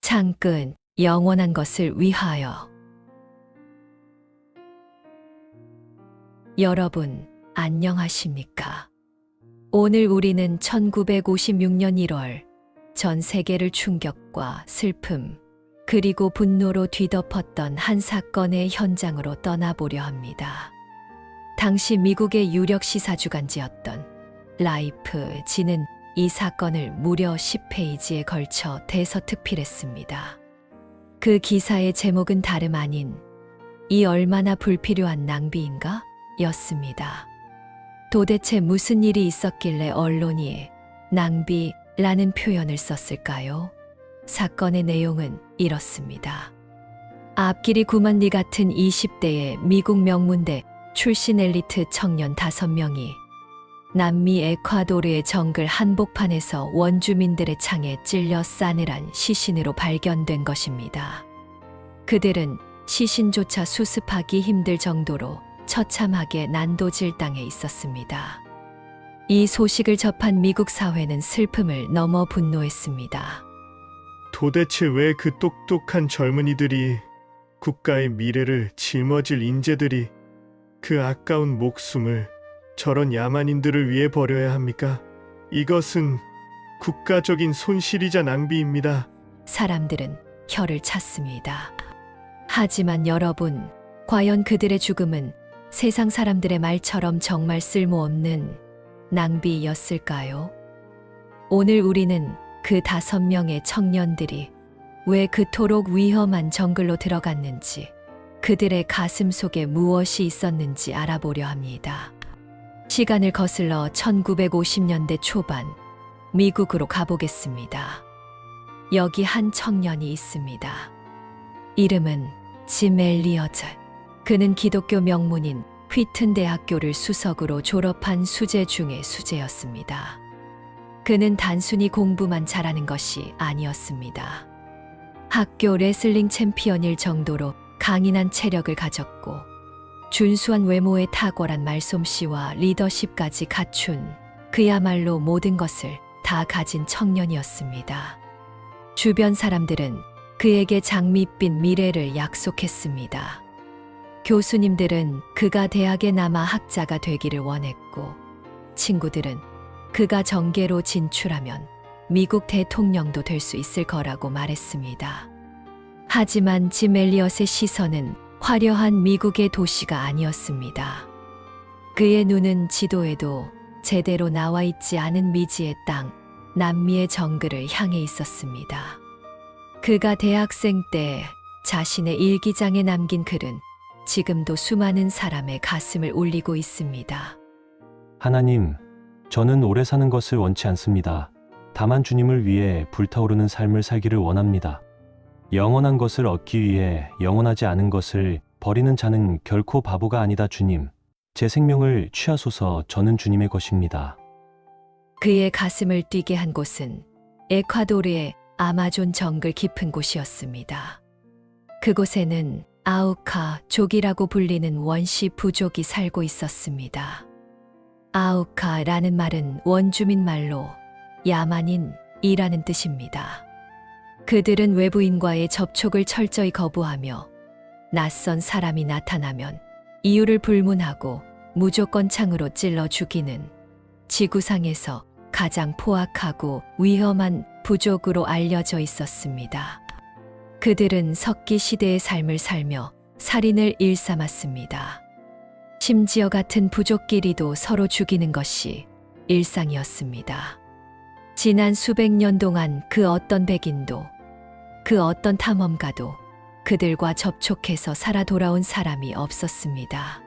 창끝 영원한 것을 위하여. 여러분, 안녕하십니까? 오늘 우리는 1956년 1월 전 세계를 충격과 슬픔, 그리고 분노로 뒤덮었던 한 사건의 현장으로 떠나보려 합니다. 당시 미국의 유력 시사주간지였던 라이프지는 이 사건을 무려 10페이지에 걸쳐 대서특필했습니다. 그 기사의 제목은 다름 아닌 이 얼마나 불필요한 낭비인가? 였습니다. 도대체 무슨 일이 있었길래 언론이 낭비라는 표현을 썼을까요? 사건의 내용은 이렇습니다. 앞길이 구만 리 같은 20대의 미국 명문대 출신 엘리트 청년 5명이 남미 에콰도르의 정글 한복판에서 원주민들의 창에 찔려 싸늘한 시신으로 발견된 것입니다. 그들은 시신조차 수습하기 힘들 정도로 처참하게 난도질당해 있었습니다. 이 소식을 접한 미국 사회는 슬픔을 넘어 분노했습니다. 도대체 왜 그 똑똑한 젊은이들이, 국가의 미래를 짊어질 인재들이 그 아까운 목숨을 저런 야만인들을 위해 버려야 합니까? 이것은 국가적인 손실이자 낭비입니다. 사람들은 혀를 찼습니다. 하지만 여러분, 과연 그들의 죽음은 세상 사람들의 말처럼 정말 쓸모없는 낭비였을까요? 오늘 우리는 그 5명의 청년들이 왜 그토록 위험한 정글로 들어갔는지, 그들의 가슴 속에 무엇이 있었는지 알아보려 합니다. 시간을 거슬러 1950년대 초반 미국으로 가보겠습니다. 여기 한 청년이 있습니다. 이름은 짐 엘리어트. 그는 기독교 명문인 휘튼 대학교를 수석으로 졸업한 수재 중의 수재였습니다. 그는 단순히 공부만 잘하는 것이 아니었습니다. 학교 레슬링 챔피언일 정도로 강인한 체력을 가졌고 준수한 외모에 탁월한 말솜씨와 리더십까지 갖춘 그야말로 모든 것을 다 가진 청년이었습니다. 주변 사람들은 그에게 장밋빛 미래를 약속했습니다. 교수님들은 그가 대학에 남아 학자가 되기를 원했고, 친구들은 그가 정계로 진출하면 미국 대통령도 될 수 있을 거라고 말했습니다. 하지만 짐 엘리엇의 시선은 화려한 미국의 도시가 아니었습니다. 그의 눈은 지도에도 제대로 나와 있지 않은 미지의 땅, 남미의 정글을 향해 있었습니다. 그가 대학생 때 자신의 일기장에 남긴 글은 지금도 수많은 사람의 가슴을 울리고 있습니다. 하나님, 저는 오래 사는 것을 원치 않습니다. 다만 주님을 위해 불타오르는 삶을 살기를 원합니다. 영원한 것을 얻기 위해 영원하지 않은 것을 버리는 자는 결코 바보가 아니다. 주님, 제 생명을 취하소서. 저는 주님의 것입니다. 그의 가슴을 뛰게 한 곳은 에콰도르의 아마존 정글 깊은 곳이었습니다. 그곳에는 아우카족이라고 불리는 원시 부족이 살고 있었습니다. 아우카라는 말은 원주민 말로 야만인이라는 뜻입니다. 그들은 외부인과의 접촉을 철저히 거부하며 낯선 사람이 나타나면 이유를 불문하고 무조건 창으로 찔러 죽이는 지구상에서 가장 포악하고 위험한 부족으로 알려져 있었습니다. 그들은 석기 시대의 삶을 살며 살인을 일삼았습니다. 심지어 같은 부족끼리도 서로 죽이는 것이 일상이었습니다. 지난 수백 년 동안 그 어떤 백인도, 그 어떤 탐험가도 그들과 접촉해서 살아 돌아온 사람이 없었습니다.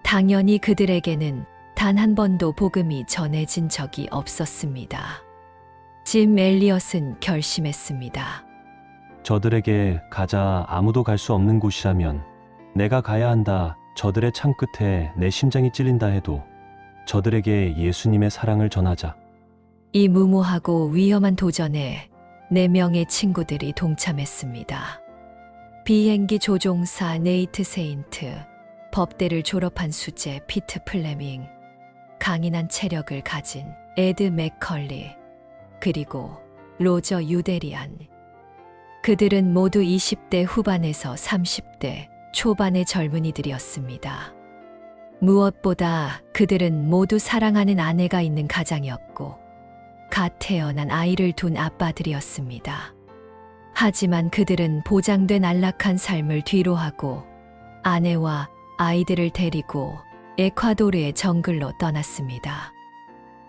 당연히 그들에게는 단 한 번도 복음이 전해진 적이 없었습니다. 짐 엘리엇은 결심했습니다. 저들에게 가자. 아무도 갈 수 없는 곳이라면 내가 가야 한다. 저들의 창 끝에 내 심장이 찔린다 해도 저들에게 예수님의 사랑을 전하자. 이 무모하고 위험한 도전에 4명의 친구들이 동참했습니다. 비행기 조종사 네이트 세인트, 법대를 졸업한 수재 피트 플레밍, 강인한 체력을 가진 에드 맥컬리, 그리고 로저 유데리안. 그들은 모두 20대 후반에서 30대 초반의 젊은이들이었습니다. 무엇보다 그들은 모두 사랑하는 아내가 있는 가장이었고 갓 태어난 아이를 둔 아빠들이었습니다. 하지만 그들은 보장된 안락한 삶을 뒤로하고 아내와 아이들을 데리고 에콰도르의 정글로 떠났습니다.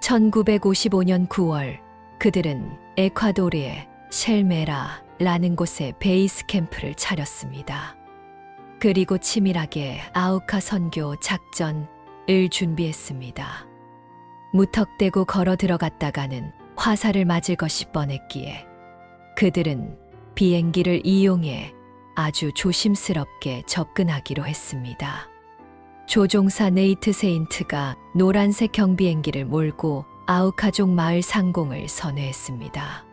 1955년 9월 그들은 에콰도르의 쉘메라라는 곳에 베이스 캠프를 차렸습니다. 그리고 치밀하게 아우카 선교 작전을 준비했습니다. 무턱대고 걸어 들어갔다가는 화살을 맞을 것이 뻔했기에 그들은 비행기를 이용해 아주 조심스럽게 접근하기로 했습니다. 조종사 네이트 세인트가 노란색 경비행기를 몰고 아우카족 마을 상공을 선회했습니다.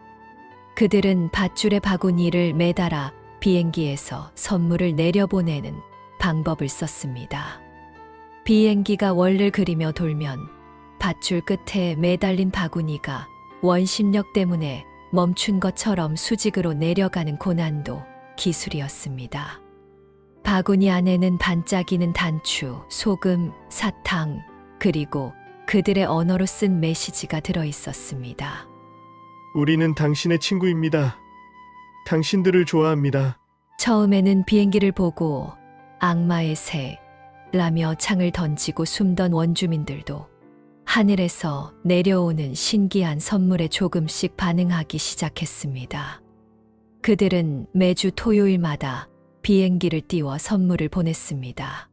그들은 밧줄에 바구니를 매달아 비행기에서 선물을 내려보내는 방법을 썼습니다. 비행기가 원을 그리며 돌면 밧줄 끝에 매달린 바구니가 원심력 때문에 멈춘 것처럼 수직으로 내려가는 고난도 기술이었습니다. 바구니 안에는 반짝이는 단추, 소금, 사탕, 그리고 그들의 언어로 쓴 메시지가 들어 있었습니다. 우리는 당신의 친구입니다. 당신들을 좋아합니다. 처음에는 비행기를 보고 악마의 새라며 창을 던지고 숨던 원주민들도 하늘에서 내려오는 신기한 선물에 조금씩 반응하기 시작했습니다. 그들은 매주 토요일마다 비행기를 띄워 선물을 보냈습니다.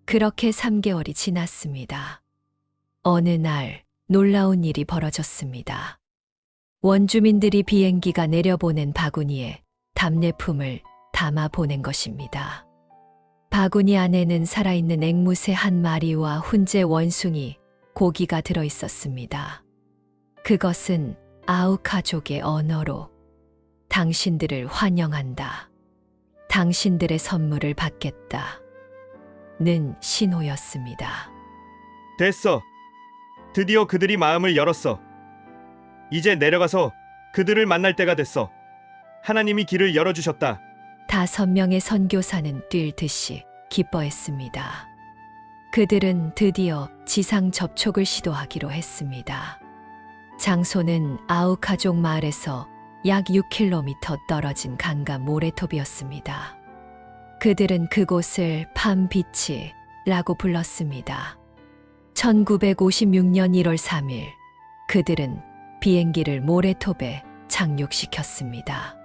그렇게 3개월이 지났습니다. 어느 날 놀라운 일이 벌어졌습니다. 원주민들이 비행기가 내려보낸 바구니에 답례품을 담아 보낸 것입니다. 바구니 안에는 살아있는 앵무새 한 마리와 훈제 원숭이, 고기가 들어 있었습니다. 그것은 아우카족의 언어로 당신들을 환영한다. 당신들의 선물을 받겠다. 는 신호였습니다. 됐어. 드디어 그들이 마음을 열었어. 이제 내려가서 그들을 만날 때가 됐어. 하나님이 길을 열어주셨다. 5명의 선교사는 뛸 듯이 기뻐했습니다. 그들은 드디어 지상 접촉을 시도하기로 했습니다. 장소는 아우카족 마을에서 약 6km 떨어진 강가 모래톱이었습니다. 그들은 그곳을 팜비치라고 불렀습니다. 1956년 1월 3일 그들은 비행기를 모래톱에 착륙시켰습니다.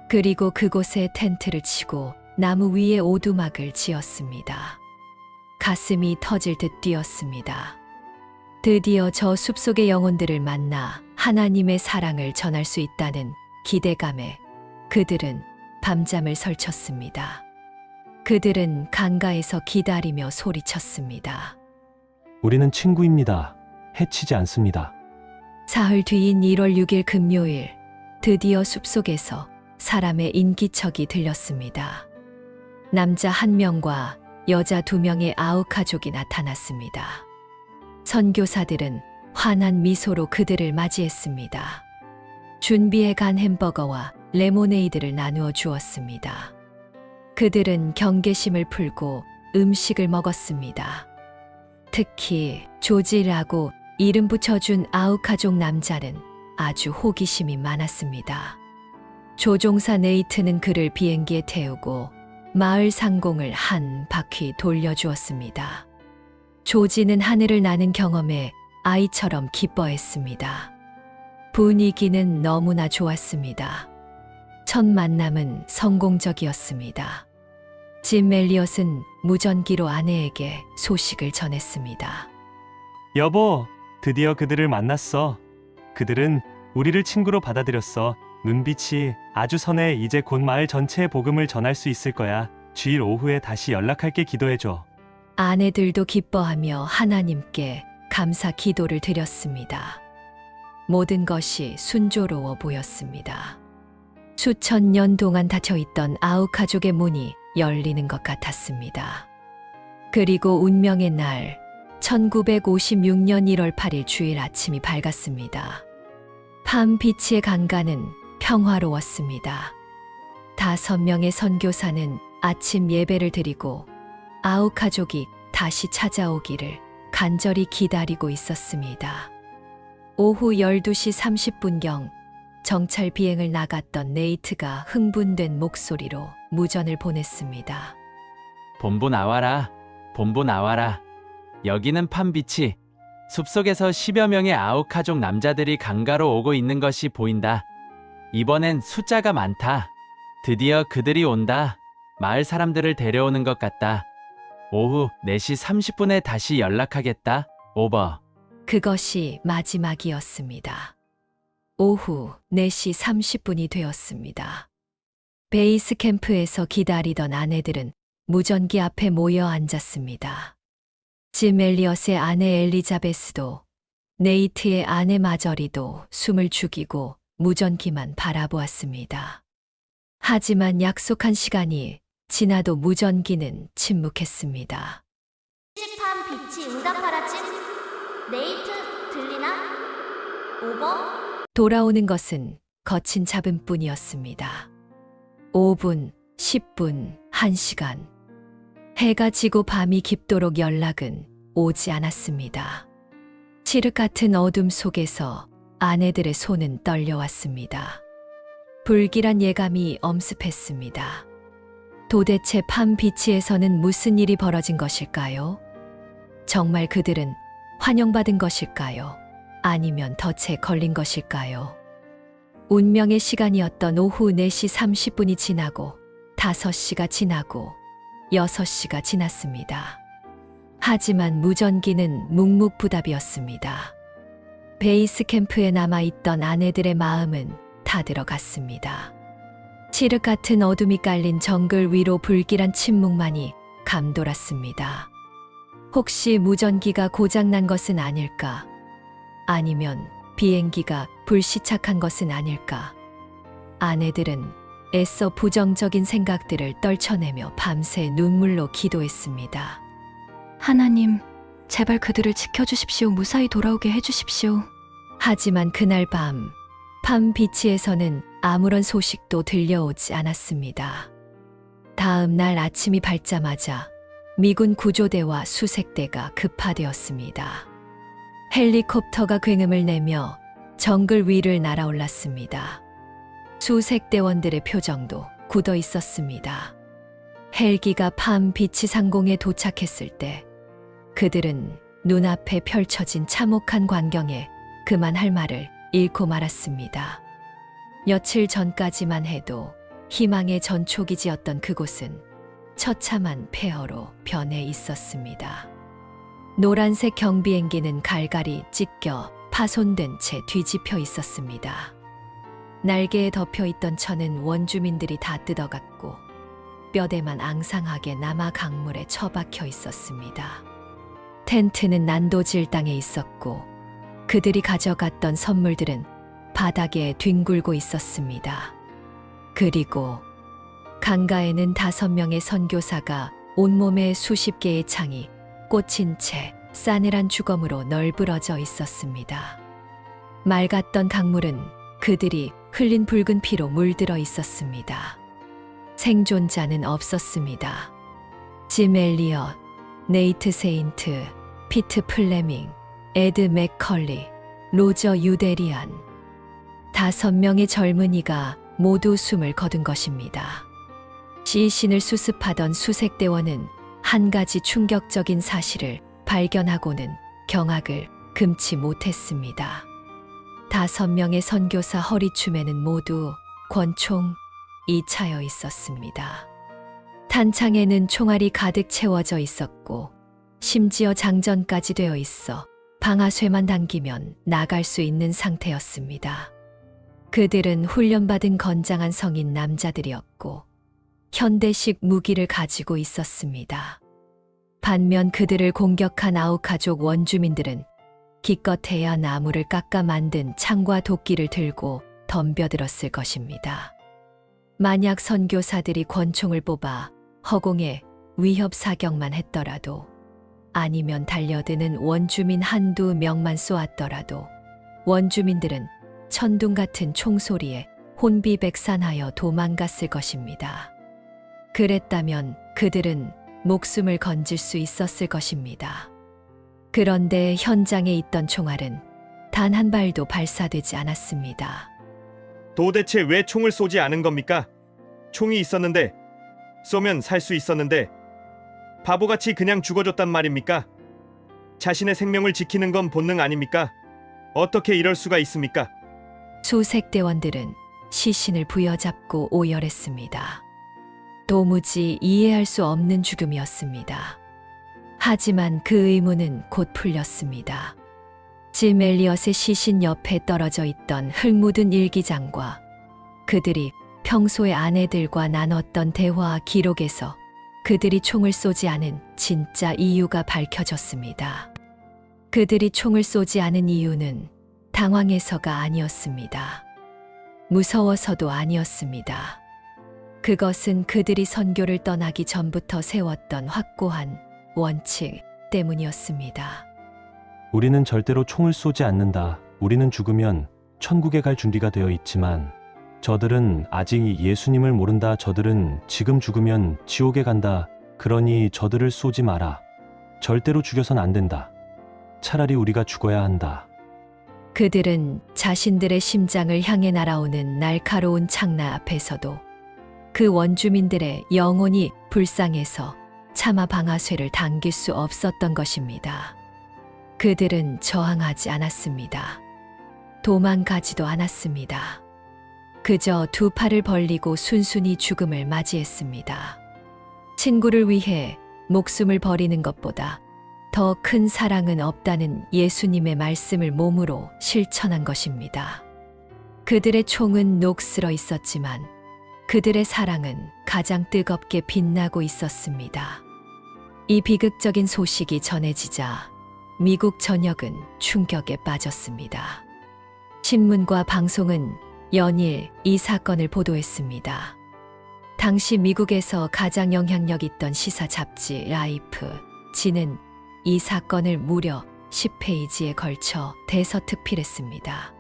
그리고 그곳에 텐트를 치고 나무 위에 오두막을 지었습니다. 가슴이 터질 듯 뛰었습니다. 드디어 저 숲속의 영혼들을 만나 하나님의 사랑을 전할 수 있다는 기대감에 그들은 밤잠을 설쳤습니다. 그들은 강가에서 기다리며 소리쳤습니다. 우리는 친구입니다. 해치지 않습니다. 사흘 뒤인 1월 6일 금요일, 드디어 숲속에서 사람의 인기척이 들렸습니다. 남자 1명과 여자 2명의 아우카족이 나타났습니다. 선교사들은 환한 미소로 그들을 맞이했습니다. 준비해 간 햄버거와 레모네이드를 나누어 주었습니다. 그들은 경계심을 풀고 음식을 먹었습니다. 특히 조지라고 이름 붙여준 아우카족 남자는 아주 호기심이 많았습니다. 조종사 네이트는 그를 비행기에 태우고 마을 상공을 한 바퀴 돌려주었습니다. 조지는 하늘을 나는 경험에 아이처럼 기뻐했습니다. 분위기는 너무나 좋았습니다. 첫 만남은 성공적이었습니다. 짐 멜리엇은 무전기로 아내에게 소식을 전했습니다. 여보, 드디어 그들을 만났어. 그들은 우리를 친구로 받아들였어. 눈빛이 아주 선해. 이제 곧 마을 전체에 복음을 전할 수 있을 거야. 주일 오후에 다시 연락할게. 기도해줘. 아내들도 기뻐하며 하나님께 감사 기도를 드렸습니다. 모든 것이 순조로워 보였습니다. 수천 년 동안 닫혀있던 아우카족의 문이 열리는 것 같았습니다. 그리고 운명의 날, 1956년 1월 8일 주일 아침이 밝았습니다. 팜비치의 강가는 평화로웠습니다. 5명의 선교사는 아침 예배를 드리고 아홉 가족이 다시 찾아오기를 간절히 기다리고 있었습니다. 오후 12시 30분경 정찰 비행을 나갔던 네이트가 흥분된 목소리로 무전을 보냈습니다. 본부 나와라. 본부 나와라. 여기는 팜비치. 숲속에서 10여 명의 아우카족 남자들이 강가로 오고 있는 것이 보인다. 이번엔 숫자가 많다. 드디어 그들이 온다. 마을 사람들을 데려오는 것 같다. 오후 4시 30분에 다시 연락하겠다. 오버. 그것이 마지막이었습니다. 오후 4시 30분이 되었습니다. 베이스 캠프에서 기다리던 아내들은 무전기 앞에 모여 앉았습니다. 짐 엘리엇의 아내 엘리자베스도 네이트의 아내 마저리도 숨을 죽이고 무전기만 바라보았습니다. 하지만 약속한 시간이 지나도 무전기는 침묵했습니다. 판 빛이 응답하라 찜. 네이트 들리나? 오버. 돌아오는 것은 거친 잡음뿐이었습니다. 5분, 10분, 1시간. 해가 지고 밤이 깊도록 연락은 오지 않았습니다. 칠흑 같은 어둠 속에서 아내들의 손은 떨려왔습니다. 불길한 예감이 엄습했습니다. 도대체 팜비치에서는 무슨 일이 벌어진 것일까요? 정말 그들은 환영받은 것일까요? 아니면 덫에 걸린 것일까요? 운명의 시간이었던 오후 4시 30분이 지나고 5시가 지나고 6시가 지났습니다. 하지만 무전기는 묵묵부답이었습니다. 베이스 캠프에 남아있던 아내들의 마음은 다 들어갔습니다. 칠흑 같은 어둠이 깔린 정글 위로 불길한 침묵만이 감돌았습니다. 혹시 무전기가 고장난 것은 아닐까? 아니면 비행기가 불시착한 것은 아닐까? 아내들은 애써 부정적인 생각들을 떨쳐내며 밤새 눈물로 기도했습니다. 하나님, 제발 그들을 지켜주십시오. 무사히 돌아오게 해주십시오. 하지만 그날 밤, 팜비치에서는 아무런 소식도 들려오지 않았습니다. 다음 날 아침이 밝자마자 미군 구조대와 수색대가 급파되었습니다. 헬리콥터가 굉음을 내며 정글 위를 날아올랐습니다. 수색대원들의 표정도 굳어 있었습니다. 헬기가 팜비치 상공에 도착했을 때 그들은 눈앞에 펼쳐진 참혹한 광경에 그만할 말을 잃고 말았습니다. 며칠 전까지만 해도 희망의 전초기지였던 그곳은 처참한 폐허로 변해 있었습니다. 노란색 경비행기는 갈갈이 찢겨 파손된 채 뒤집혀 있었습니다. 날개에 덮여 있던 천은 원주민들이 다 뜯어갔고 뼈대만 앙상하게 남아 강물에 처박혀 있었습니다. 텐트는 난도질 땅에 있었고 그들이 가져갔던 선물들은 바닥에 뒹굴고 있었습니다. 그리고 강가에는 5명의 선교사가 온몸에 수십 개의 창이 꽂힌 채 싸늘한 주검으로 널브러져 있었습니다. 맑았던 강물은 그들이 흘린 붉은 피로 물들어 있었습니다. 생존자는 없었습니다. 짐 엘리엇, 네이트 세인트, 피트 플레밍, 에드 맥컬리, 로저 유데리안. 5명의 젊은이가 모두 숨을 거둔 것입니다. 시신을 수습하던 수색대원은 한 가지 충격적인 사실을 발견하고는 경악을 금치 못했습니다. 5명의 선교사 허리춤에는 모두 권총이 차여 있었습니다. 탄창에는 총알이 가득 채워져 있었고 심지어 장전까지 되어 있어 방아쇠만 당기면 나갈 수 있는 상태였습니다. 그들은 훈련받은 건장한 성인 남자들이었고 현대식 무기를 가지고 있었습니다. 반면 그들을 공격한 아우카족 원주민들은 기껏해야 나무를 깎아 만든 창과 도끼를 들고 덤벼들었을 것입니다. 만약 선교사들이 권총을 뽑아 허공에 위협 사격만 했더라도 아니면 달려드는 원주민 한두 명만 쏘았더라도 원주민들은 천둥 같은 총소리에 혼비백산하여 도망갔을 것입니다. 그랬다면 그들은 목숨을 건질 수 있었을 것입니다. 그런데 현장에 있던 총알은 단 한 발도 발사되지 않았습니다. 도대체 왜 총을 쏘지 않은 겁니까? 총이 있었는데, 쏘면 살 수 있었는데, 바보같이 그냥 죽어줬단 말입니까? 자신의 생명을 지키는 건 본능 아닙니까? 어떻게 이럴 수가 있습니까? 수색대원들은 시신을 부여잡고 오열했습니다. 도무지 이해할 수 없는 죽음이었습니다. 하지만 그 의문은 곧 풀렸습니다. 짐 엘리엇의 시신 옆에 떨어져 있던 흙 묻은 일기장과 그들이 평소에 아내들과 나눴던 대화 기록에서 그들이 총을 쏘지 않은 진짜 이유가 밝혀졌습니다. 그들이 총을 쏘지 않은 이유는 당황해서가 아니었습니다. 무서워서도 아니었습니다. 그것은 그들이 선교를 떠나기 전부터 세웠던 확고한 원칙 때문이었습니다. 우리는 절대로 총을 쏘지 않는다. 우리는 죽으면 천국에 갈 준비가 되어 있지만 저들은 아직 예수님을 모른다. 저들은 지금 죽으면 지옥에 간다. 그러니 저들을 쏘지 마라. 절대로 죽여선 안 된다. 차라리 우리가 죽어야 한다. 그들은 자신들의 심장을 향해 날아오는 날카로운 창나 앞에서도 그 원주민들의 영혼이 불쌍해서 차마 방아쇠를 당길 수 없었던 것입니다. 그들은 저항하지 않았습니다. 도망가지도 않았습니다. 그저 두 팔을 벌리고 순순히 죽음을 맞이했습니다. 친구를 위해 목숨을 버리는 것보다 더 큰 사랑은 없다는 예수님의 말씀을 몸으로 실천한 것입니다. 그들의 총은 녹슬어 있었지만 그들의 사랑은 가장 뜨겁게 빛나고 있었습니다. 이 비극적인 소식이 전해지자 미국 전역은 충격에 빠졌습니다. 신문과 방송은 연일 이 사건을 보도했습니다. 당시 미국에서 가장 영향력 있던 시사 잡지 라이프 지는 이 사건을 무려 10페이지에 걸쳐 대서특필했습니다.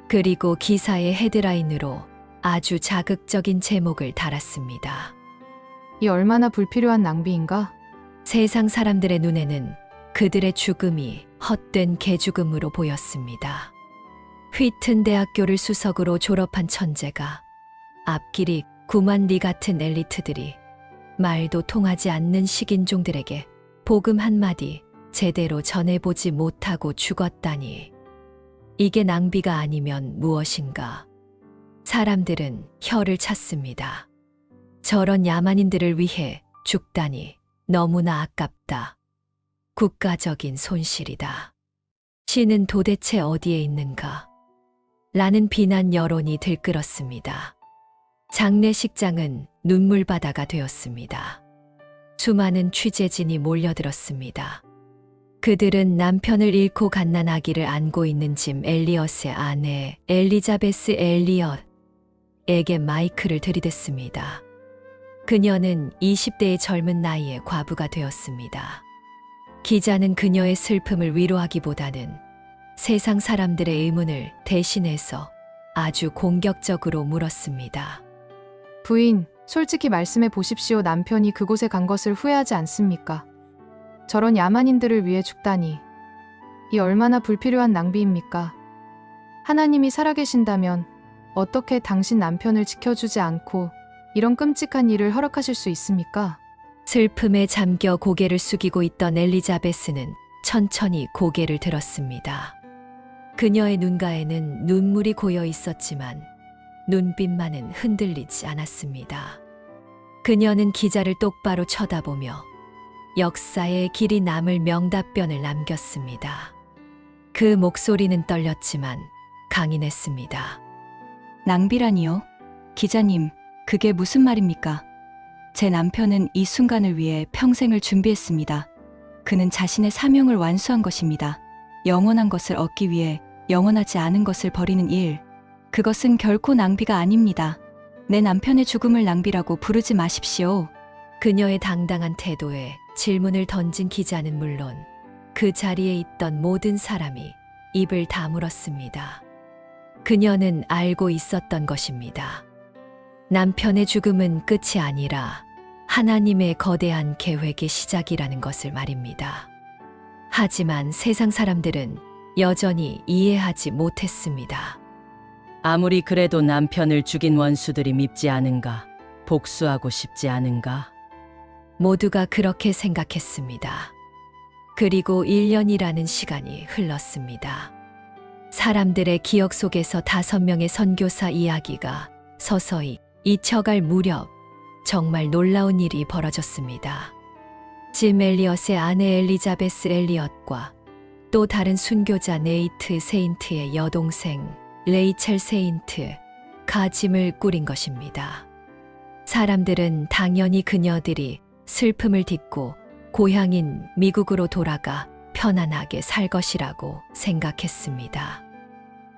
그리고 기사의 헤드라인으로 아주 자극적인 제목을 달았습니다. 이 얼마나 불필요한 낭비인가? 세상 사람들의 눈에는 그들의 죽음이 헛된 개죽음으로 보였습니다. 휘튼 대학교를 수석으로 졸업한 천재가 앞길이 구만 리 같은 엘리트들이 말도 통하지 않는 식인종들에게 복음 한마디 제대로 전해보지 못하고 죽었다니. 이게 낭비가 아니면 무엇인가? 사람들은 혀를 찾습니다. 저런 야만인들을 위해 죽다니 너무나 아깝다. 국가적인 손실이다. 신은 도대체 어디에 있는가? 라는 비난 여론이 들끓었습니다. 장례식장은 눈물바다가 되었습니다. 수많은 취재진이 몰려들었습니다. 그들은 남편을 잃고 갓난 아기를 안고 있는 짐 엘리엇의 아내 엘리자베스 엘리엇에게 마이크를 들이댔습니다. 그녀는 20대의 젊은 나이에 과부가 되었습니다. 기자는 그녀의 슬픔을 위로하기보다는 세상 사람들의 의문을 대신해서 아주 공격적으로 물었습니다. 부인, 솔직히 말씀해 보십시오. 남편이 그곳에 간 것을 후회하지 않습니까? 저런 야만인들을 위해 죽다니. 이 얼마나 불필요한 낭비입니까? 하나님이 살아계신다면 어떻게 당신 남편을 지켜주지 않고 이런 끔찍한 일을 허락하실 수 있습니까? 슬픔에 잠겨 고개를 숙이고 있던 엘리자베스는 천천히 고개를 들었습니다. 그녀의 눈가에는 눈물이 고여 있었지만 눈빛만은 흔들리지 않았습니다. 그녀는 기자를 똑바로 쳐다보며 역사에 길이 남을 명답변을 남겼습니다. 그 목소리는 떨렸지만 강인했습니다. 낭비라니요? 기자님, 그게 무슨 말입니까? 제 남편은 이 순간을 위해 평생을 준비했습니다. 그는 자신의 사명을 완수한 것입니다. 영원한 것을 얻기 위해 영원하지 않은 것을 버리는 일. 그것은 결코 낭비가 아닙니다. 내 남편의 죽음을 낭비라고 부르지 마십시오. 그녀의 당당한 태도에 질문을 던진 기자는 물론 그 자리에 있던 모든 사람이 입을 다물었습니다. 그녀는 알고 있었던 것입니다. 남편의 죽음은 끝이 아니라 하나님의 거대한 계획의 시작이라는 것을 말입니다. 하지만 세상 사람들은 여전히 이해하지 못했습니다. 아무리 그래도 남편을 죽인 원수들이 밉지 않은가? 복수하고 싶지 않은가? 모두가 그렇게 생각했습니다. 그리고 1년이라는 시간이 흘렀습니다. 사람들의 기억 속에서 5명의 선교사 이야기가 서서히 잊혀갈 무렵 정말 놀라운 일이 벌어졌습니다. 짐 엘리엇의 아내 엘리자베스 엘리엇과 또 다른 순교자 네이트 세인트의 여동생 레이첼 세인트가 짐을 꾸린 것입니다. 사람들은 당연히 그녀들이 슬픔을 딛고 고향인 미국으로 돌아가 편안하게 살 것이라고 생각했습니다.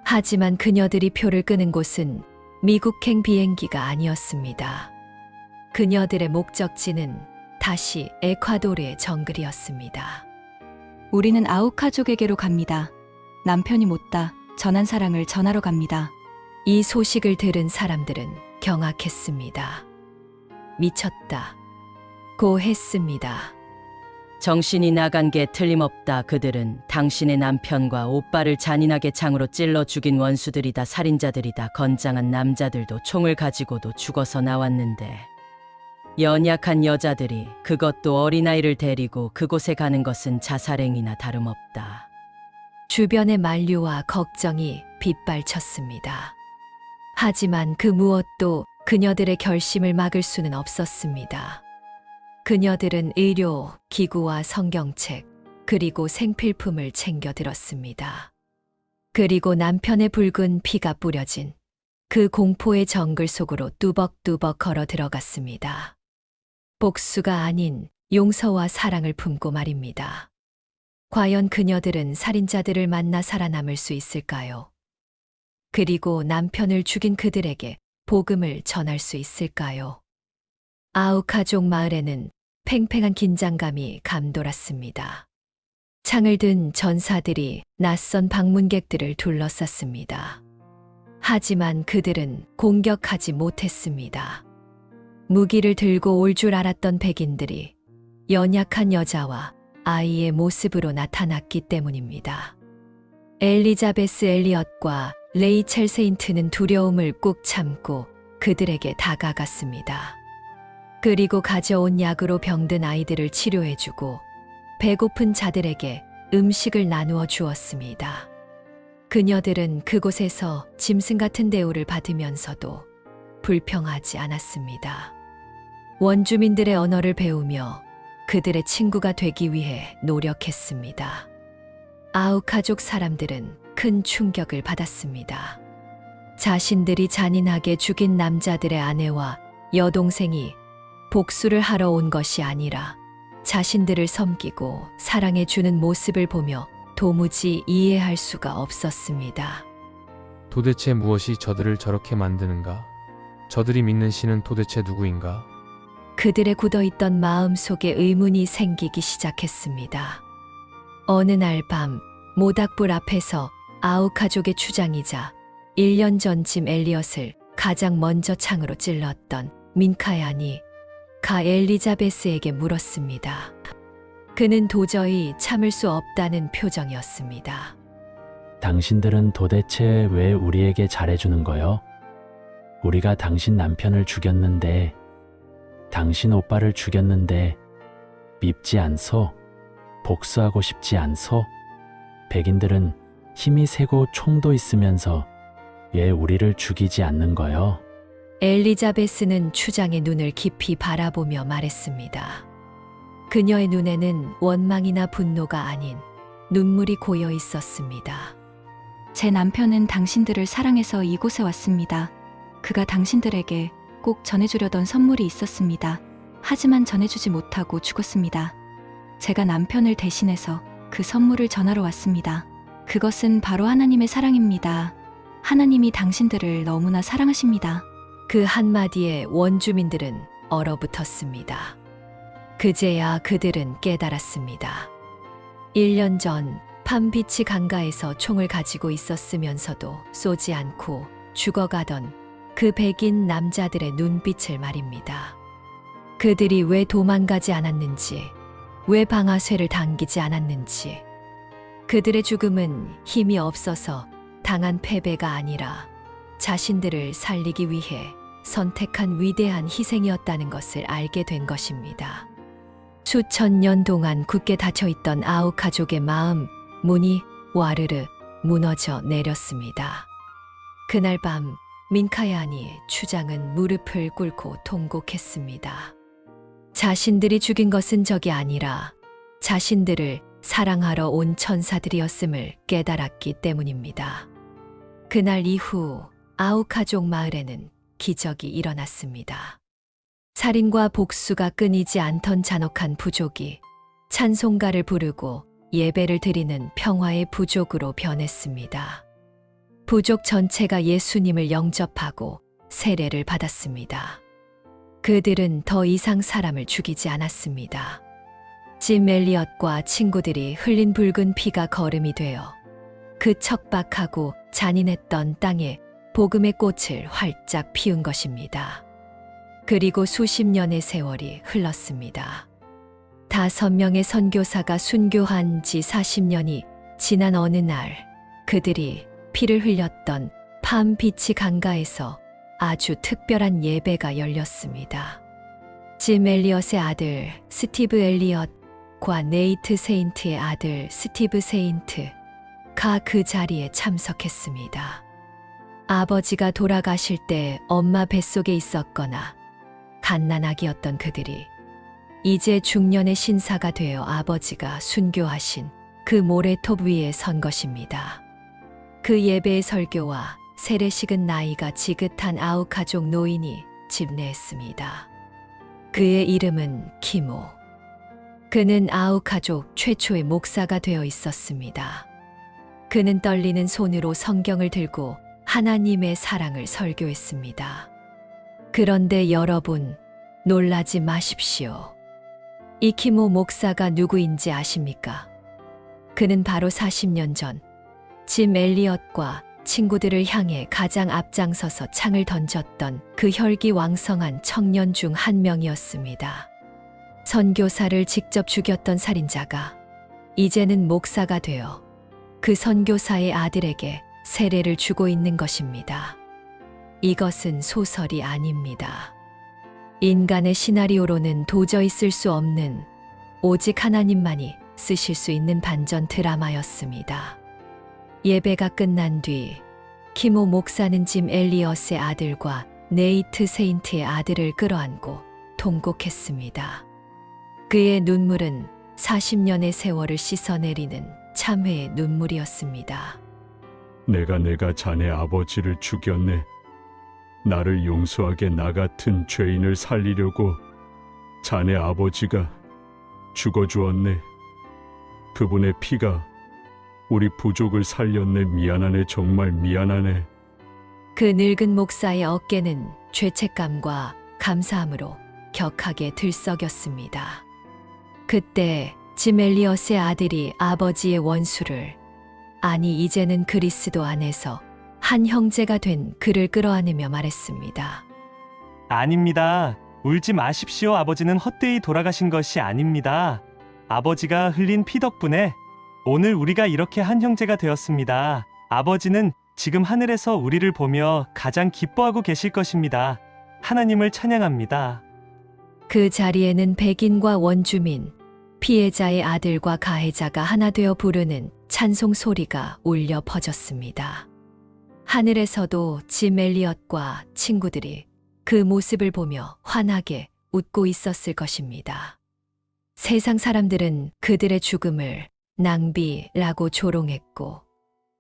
하지만 그녀들이 표를 끄는 곳은 미국행 비행기가 아니었습니다. 그녀들의 목적지는 다시 에콰도르의 정글이었습니다. 우리는 아우카족에게로 갑니다. 남편이 못다 전한 사랑을 전하러 갑니다. 이 소식을 들은 사람들은 경악했습니다. 미쳤다. 고 했습니다. 정신이 나간 게 틀림없다. 그들은 당신의 남편과 오빠를 잔인하게 창으로 찔러 죽인 원수들이다. 살인자들이다. 건장한 남자들도 총을 가지고도 죽어서 나왔는데 연약한 여자들이 그것도 어린아이를 데리고 그곳에 가는 것은 자살행위나 다름없다. 주변의 만류와 걱정이 빗발쳤습니다. 하지만 그 무엇도 그녀들의 결심을 막을 수는 없었습니다. 그녀들은 의료, 기구와 성경책, 그리고 생필품을 챙겨 들었습니다. 그리고 남편의 붉은 피가 뿌려진 그 공포의 정글 속으로 뚜벅뚜벅 걸어 들어갔습니다. 복수가 아닌 용서와 사랑을 품고 말입니다. 과연 그녀들은 살인자들을 만나 살아남을 수 있을까요? 그리고 남편을 죽인 그들에게 복음을 전할 수 있을까요? 아우카족 마을에는 팽팽한 긴장감이 감돌았습니다. 창을 든 전사들이 낯선 방문객들을 둘러쌌습니다. 하지만 그들은 공격하지 못했습니다. 무기를 들고 올 줄 알았던 백인들이 연약한 여자와 아이의 모습으로 나타났기 때문입니다. 엘리자베스 엘리엇과 레이첼 세인트는 두려움을 꾹 참고 그들에게 다가갔습니다. 그리고 가져온 약으로 병든 아이들을 치료해주고 배고픈 자들에게 음식을 나누어 주었습니다. 그녀들은 그곳에서 짐승 같은 대우를 받으면서도 불평하지 않았습니다. 원주민들의 언어를 배우며 그들의 친구가 되기 위해 노력했습니다. 아우카족 사람들은 큰 충격을 받았습니다. 자신들이 잔인하게 죽인 남자들의 아내와 여동생이 복수를 하러 온 것이 아니라 자신들을 섬기고 사랑해주는 모습을 보며 도무지 이해할 수가 없었습니다. 도대체 무엇이 저들을 저렇게 만드는가? 저들이 믿는 신은 도대체 누구인가? 그들의 굳어있던 마음 속에 의문이 생기기 시작했습니다. 어느 날 밤 모닥불 앞에서 아우카족의 주장이자 1년 전 짐 엘리엇을 가장 먼저 창으로 찔렀던 민카얀이 가 엘리자베스에게 물었습니다. 그는 도저히 참을 수 없다는 표정이었습니다. 당신들은 도대체 왜 우리에게 잘해주는 거요? 우리가 당신 남편을 죽였는데, 당신 오빠를 죽였는데 밉지 않소? 복수하고 싶지 않소? 백인들은 힘이 세고 총도 있으면서 왜 우리를 죽이지 않는 거요? 엘리자베스는 추장의 눈을 깊이 바라보며 말했습니다. 그녀의 눈에는 원망이나 분노가 아닌 눈물이 고여 있었습니다. 제 남편은 당신들을 사랑해서 이곳에 왔습니다. 그가 당신들에게 꼭 전해주려던 선물이 있었습니다. 하지만 전해주지 못하고 죽었습니다. 제가 남편을 대신해서 그 선물을 전하러 왔습니다. 그것은 바로 하나님의 사랑입니다. 하나님이 당신들을 너무나 사랑하십니다. 그 한마디에 원주민들은 얼어붙었습니다. 그제야 그들은 깨달았습니다. 1년 전 팜비치 강가에서 총을 가지고 있었으면서도 쏘지 않고 죽어가던 그 백인 남자들의 눈빛을 말입니다. 그들이 왜 도망가지 않았는지, 왜 방아쇠를 당기지 않았는지, 그들의 죽음은 힘이 없어서 당한 패배가 아니라 자신들을 살리기 위해 선택한 위대한 희생이었다는 것을 알게 된 것입니다. 수천 년 동안 굳게 닫혀있던 아우 가족의 마음 문이 와르르 무너져 내렸습니다. 그날 밤 민카야니 추장은 무릎을 꿇고 통곡했습니다. 자신들이 죽인 것은 적이 아니라 자신들을 사랑하러 온 천사들이었음을 깨달았기 때문입니다. 그날 이후 아우카족 마을에는 기적이 일어났습니다. 살인과 복수가 끊이지 않던 잔혹한 부족이 찬송가를 부르고 예배를 드리는 평화의 부족으로 변했습니다. 부족 전체가 예수님을 영접하고 세례를 받았습니다. 그들은 더 이상 사람을 죽이지 않았습니다. 짐 엘리엇과 친구들이 흘린 붉은 피가 거름이 되어 그 척박하고 잔인했던 땅에 복음의 꽃을 활짝 피운 것입니다. 그리고 수십 년의 세월이 흘렀습니다. 5명의 선교사가 순교한 지 40년이 지난 어느 날 그들이 피를 흘렸던 팜비치 강가에서 아주 특별한 예배가 열렸습니다. 짐 엘리엇의 아들 스티브 엘리엇과 네이트 세인트의 아들 스티브 세인트가 그 자리에 참석했습니다. 아버지가 돌아가실 때 엄마 뱃속에 있었거나 갓난아기였던 그들이 이제 중년의 신사가 되어 아버지가 순교하신 그 모래톱 위에 선 것입니다. 그 예배의 설교와 세례식은 나이가 지긋한 아우 가족 노인이 집례했습니다. 그의 이름은 키모. 그는 아우 가족 최초의 목사가 되어 있었습니다. 그는 떨리는 손으로 성경을 들고 하나님의 사랑을 설교했습니다. 그런데 여러분, 놀라지 마십시오. 이 키모 목사가 누구인지 아십니까? 그는 바로 40년 전 짐 엘리엇과 친구들을 향해 가장 앞장서서 창을 던졌던 그 혈기왕성한 청년 중 한 명이었습니다. 선교사를 직접 죽였던 살인자가 이제는 목사가 되어 그 선교사의 아들에게 세례를 주고 있는 것입니다. 이것은 소설이 아닙니다. 인간의 시나리오로는 도저히 쓸 수 없는 오직 하나님만이 쓰실 수 있는 반전 드라마였습니다. 예배가 끝난 뒤 키모 목사는 짐 엘리엇의 아들과 네이트 세인트의 아들을 끌어안고 통곡했습니다. 그의 눈물은 40년의 세월을 씻어내리는 참회의 눈물이었습니다. 내가 자네 아버지를 죽였네. 나를 용서하게 나 같은 죄인을 살리려고 자네 아버지가 죽어주었네. 그분의 피가 우리 부족을 살렸네. 미안하네. 정말 미안하네. 그 늙은 목사의 어깨는 죄책감과 감사함으로 격하게 들썩였습니다. 그때 짐 엘리엇의 아들이 아버지의 원수를, 아니 이제는 그리스도 안에서 한 형제가 된 그를 끌어안으며 말했습니다. 아닙니다. 울지 마십시오. 아버지는 헛되이 돌아가신 것이 아닙니다. 아버지가 흘린 피 덕분에 오늘 우리가 이렇게 한 형제가 되었습니다. 아버지는 지금 하늘에서 우리를 보며 가장 기뻐하고 계실 것입니다. 하나님을 찬양합니다. 그 자리에는 백인과 원주민, 피해자의 아들과 가해자가 하나 되어 부르는 찬송 소리가 울려 퍼졌습니다. 하늘에서도 짐 엘리엇과 친구들이 그 모습을 보며 환하게 웃고 있었을 것입니다. 세상 사람들은 그들의 죽음을 낭비라고 조롱했고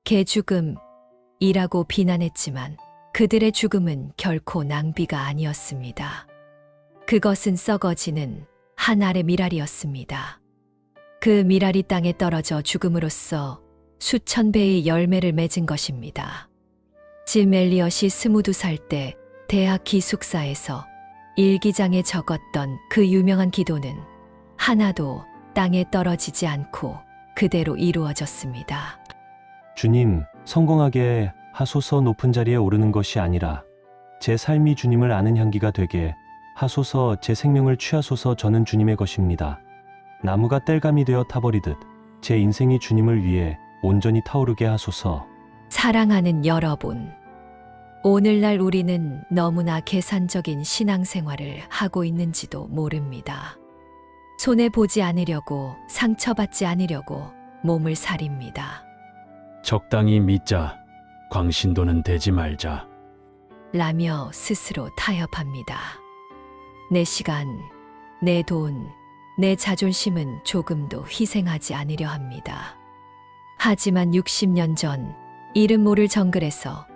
개죽음이라고 비난했지만 그들의 죽음은 결코 낭비가 아니었습니다. 그것은 썩어지는 한 알의 미랄이었습니다. 그 미랄이 땅에 떨어져 죽음으로써 수천 배의 열매를 맺은 것입니다. 짐 엘리엇이 22살 때 대학 기숙사에서 일기장에 적었던 그 유명한 기도는 하나도 땅에 떨어지지 않고 그대로 이루어졌습니다. 주님, 성공하게 하소서. 높은 자리에 오르는 것이 아니라 제 삶이 주님을 아는 향기가 되게 하소서. 제 생명을 취하소서. 저는 주님의 것입니다. 나무가 땔감이 되어 타버리듯 제 인생이 주님을 위해 온전히 타오르게 하소서. 사랑하는 여러분, 오늘날 우리는 너무나 계산적인 신앙생활을 하고 있는지도 모릅니다. 손해보지 않으려고, 상처받지 않으려고 몸을 사립니다. 적당히 믿자. 광신도는 되지 말자. 라며 스스로 타협합니다. 내 시간, 내 돈, 내 자존심은 조금도 희생하지 않으려 합니다. 하지만 60년 전 이름 모를 정글에서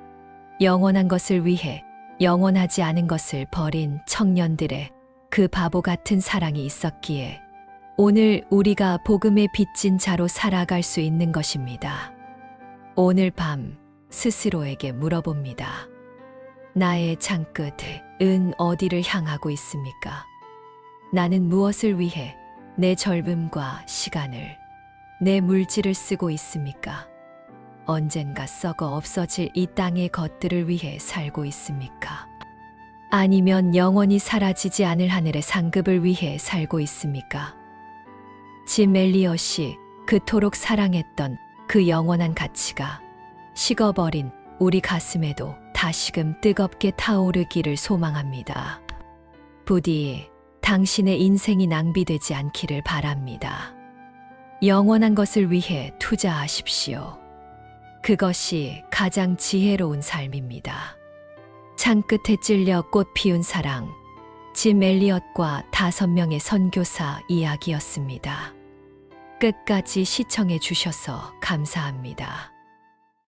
영원한 것을 위해 영원하지 않은 것을 버린 청년들의 그 바보 같은 사랑이 있었기에 오늘 우리가 복음의 빚진 자로 살아갈 수 있는 것입니다. 오늘 밤 스스로에게 물어봅니다. 나의 창끝은 어디를 향하고 있습니까? 나는 무엇을 위해 내 젊음과 시간을, 내 물질을 쓰고 있습니까? 언젠가 썩어 없어질 이 땅의 것들을 위해 살고 있습니까? 아니면 영원히 사라지지 않을 하늘의 상급을 위해 살고 있습니까? 짐 엘리엇이 그토록 사랑했던 그 영원한 가치가 식어버린 우리 가슴에도 다시금 뜨겁게 타오르기를 소망합니다. 부디 당신의 인생이 낭비되지 않기를 바랍니다. 영원한 것을 위해 투자하십시오. 그것이 가장 지혜로운 삶입니다. 창끝에 찔려 꽃 피운 사랑, 짐 엘리엇과 5명의 선교사 이야기였습니다. 끝까지 시청해 주셔서 감사합니다.